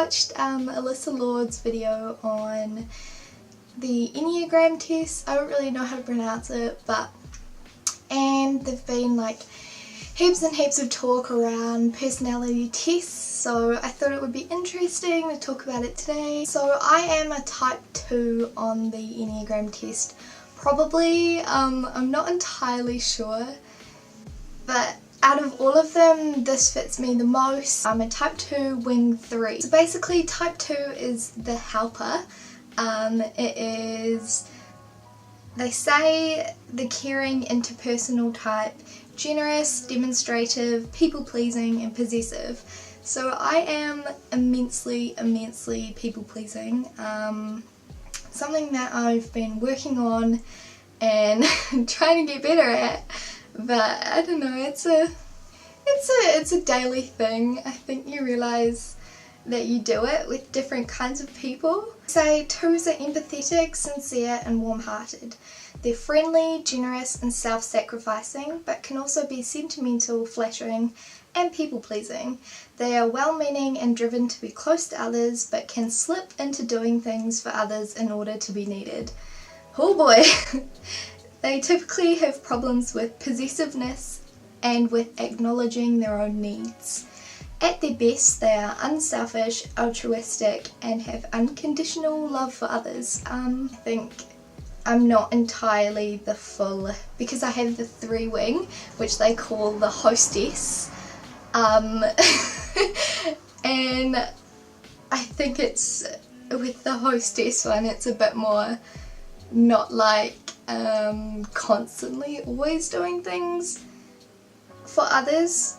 watched Alyssa Lord's video on the Enneagram test. I don't really know how to pronounce it, and there've been like heaps and heaps of talk around personality tests, so I thought it would be interesting to talk about it today. So I am a type 2 on the Enneagram test, probably. I'm not entirely sure, but out of all of them, this fits me the most. I'm a type 2 wing 3. So basically type 2 is the helper. It is, they say, the caring interpersonal type, generous, demonstrative, people-pleasing and possessive. So I am immensely people-pleasing. Something that I've been working on and trying to get better at, but I don't know, it's a daily thing. I think you realise that you do it with different kinds of people. Say 2s are empathetic, sincere and warm-hearted. They're friendly, generous and self-sacrificing, but can also be sentimental, flattering and people-pleasing. They are well-meaning and driven to be close to others, but can slip into doing things for others in order to be needed. Oh boy! They typically have problems with possessiveness and with acknowledging their own needs. At their best, they are unselfish, altruistic and have unconditional love for others. I think I'm not entirely the full, because I have the 3 wing, which they call the hostess, and I think it's, with the hostess one, it's a bit more not like constantly always doing things for others.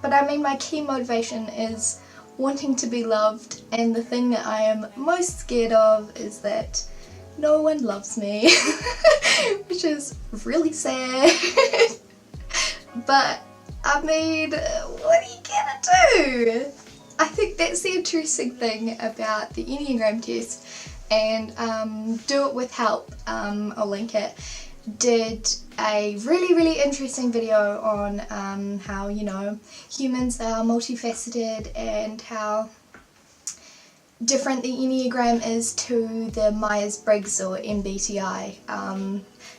But I mean, my key motivation is wanting to be loved, and the thing that I am most scared of is that no one loves me, which is really sad. But I mean, what are you gonna do? I think that's the interesting thing about the Enneagram test, and Do It With Help, I'll link it, did a really interesting video on how, you know, humans are multifaceted and how different the Enneagram is to the Myers-Briggs or MBTI,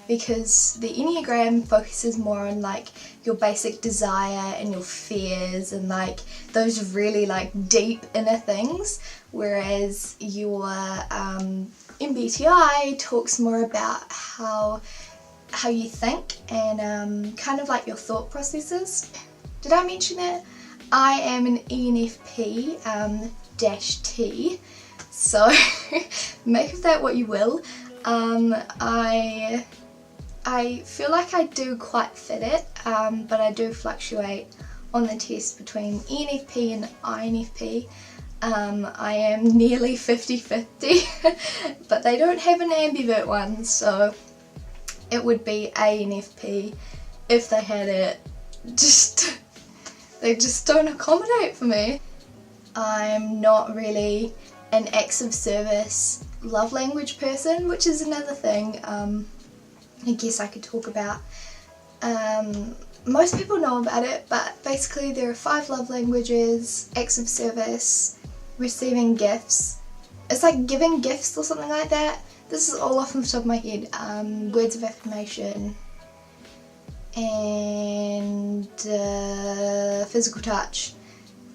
because the Enneagram focuses more on like your basic desire and your fears and like those really like deep inner things, whereas your MBTI talks more about how you think and kind of like your thought processes. Did I mention that? I am an ENFP -T, so make of that what you will. I feel like I do quite fit it, but I do fluctuate on the test between ENFP and INFP. I am nearly 50-50, but they don't have an ambivert one, so it would be ANFP if they had it. They just don't accommodate for me. I'm not really an acts of service love language person, which is another thing I guess I could talk about. Most people know about it, but basically there are 5 love languages: acts of service, receiving gifts, it's like giving gifts or something like that. This is all off the top of my head. Words of affirmation and physical touch,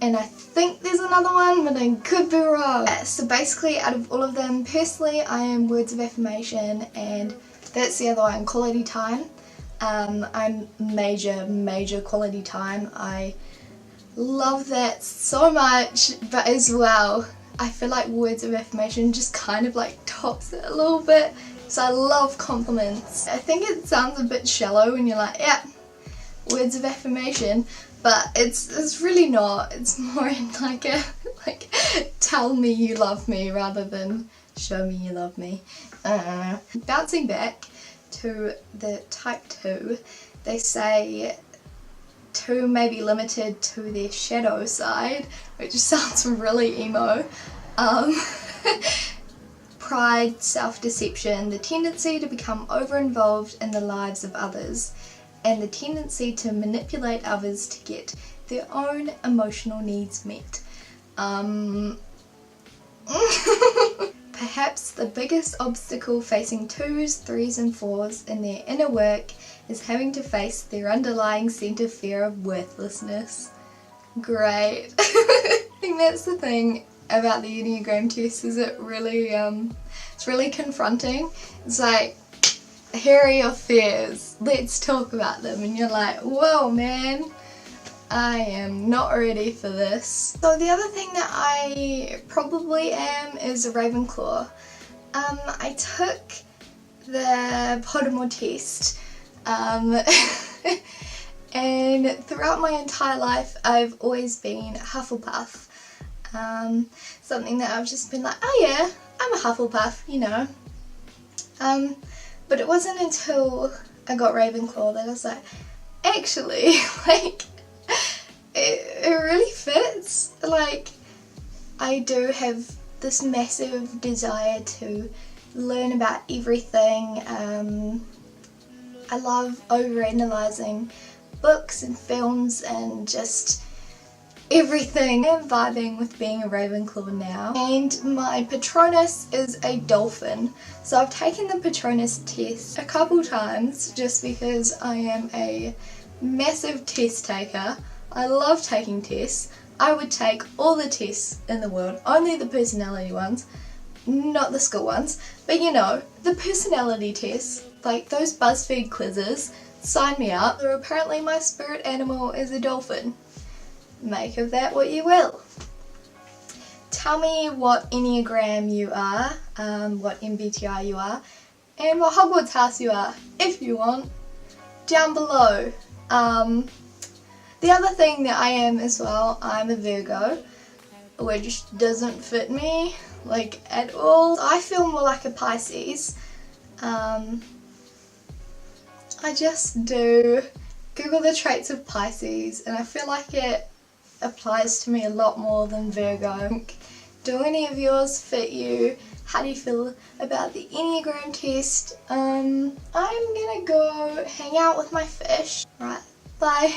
and I think there's another one, but I could be wrong. So basically out of all of them, personally I am words of affirmation, and that's the other one, quality time. I'm major quality time. I love that so much, but as well I feel like words of affirmation just kind of like tops it a little bit. So I love compliments. I think it sounds a bit shallow when you're like, yeah, words of affirmation, but it's really not. It's more in like a tell me you love me rather than show me you love me. Bouncing back to the type 2, they say 2 may be limited to their shadow side, which sounds really emo. Pride, self-deception, the tendency to become over-involved in the lives of others, and the tendency to manipulate others to get their own emotional needs met. Perhaps the biggest obstacle facing 2s, 3s and 4s in their inner work is having to face their underlying centre fear of worthlessness. Great. I think that's the thing about the Enneagram test, is it really, it's really confronting. It's like, here are your fears, let's talk about them, and you're like, whoa man, I am not ready for this. So the other thing that I probably am is a ravenclaw. I took the Pottermore test, and throughout my entire life I've always been Hufflepuff. Something that I've just been like, oh yeah, I'm a Hufflepuff, you know. But it wasn't until I got Ravenclaw that I was like, actually, like, it really fits. Like, I do have this massive desire to learn about everything. I love overanalyzing books and films and just everything. I'm vibing with being a Ravenclaw now. And my patronus is a dolphin. So I've taken the patronus test a couple times just because I am a massive test taker. I love taking tests. I would take all the tests in the world, only the personality ones, not the school ones. But you know, the personality tests, like those BuzzFeed quizzes, sign me up. So apparently my spirit animal is a dolphin. Make of that what you will. Tell me what Enneagram you are, what MBTI you are, and what Hogwarts house you are, if you want, down below. The other thing that I am as well, I'm a Virgo, which doesn't fit me, like, at all. I feel more like a Pisces. I just do. Google the traits of Pisces, and I feel like it applies to me a lot more than Virgo. Do any of yours fit you? How do you feel about the Enneagram test? I'm gonna go hang out with my fish. Right, bye.